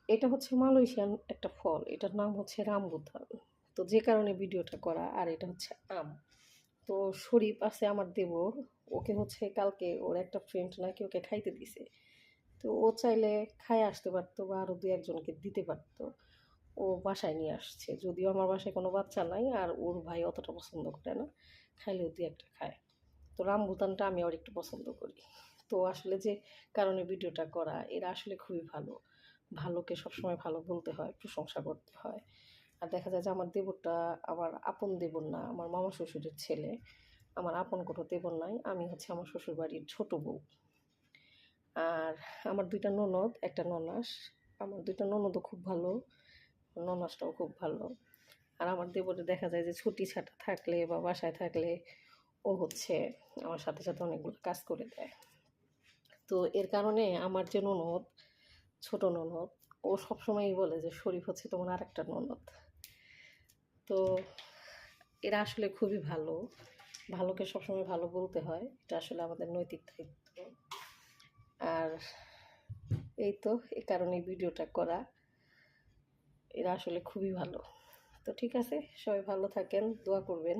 এটা হচ্ছে মালয়েশিয়ান একটা ফল। এটার নাম হচ্ছে রামবুতান। তো যে কারণে ভিডিওটা করা। আর এটা হচ্ছে আম। তো শরীফ আছে আমার দেবর, ওকে হচ্ছে কালকে ওর একটা ফ্রেন্ড নাকি ওকে খাইতে দিছে। তো ও চাইলে খায় আসতে পারতো বা আরও ২-১ জনকে দিতে পারতো। ও বাসায় নিয়ে আসছে। যদিও আমার বাসায় কোনো বাচ্চা নাই আর ওর ভাই অতটা পছন্দ করে না। খাইলেও ২-১টা খায়। তো রামবুতানটা আমি আবার একটু পছন্দ করি। তো আসলে যে কারণে ভিডিওটা করা, এরা আসলে খুবই ভালো। ভালোকে সবসময় ভালো বলতে হয়, প্রশংসা করতে হয়। আর দেখা যায় যে আমার দেবরটা আমার আপন দেবর না, আমার মামা শ্বশুরের ছেলে। আমার আপন কোনো দেবর নাই। আমি হচ্ছে আমার শ্বশুরবাড়ির ছোট বউ। আর আমার ২ টা ননদ, ১ টা ননাস। আমার ২ টা ননদও খুব ভালো, ননাসটাও খুব ভালো। আর আমার দেবরের দেখা যায় যে ছুটি-ছাটা থাকলে বা বাসায় থাকলে ও হচ্ছে আমার সাথে, সাথে অনেকগুলো কাজ করে দেয়। তো এর কারণে আমার যে ননদ, ছোট ননদ, ও সবসময়ই বলে যে, "শরীফ হচ্ছে তোমার আরেকটা ননদ।" তো এরা আসলে খুবই ভালো। ভালোকে সবসময় ভালো বলতে হয়। এটা আসলে আমাদের নৈতিক দায়িত্ব। আর এই তো এ কারণেই ভিডিওটা করা। এরা আসলে খুবই ভালো। তো ঠিক আছে, সবাই ভালো থাকেন, দোয়া করবেন।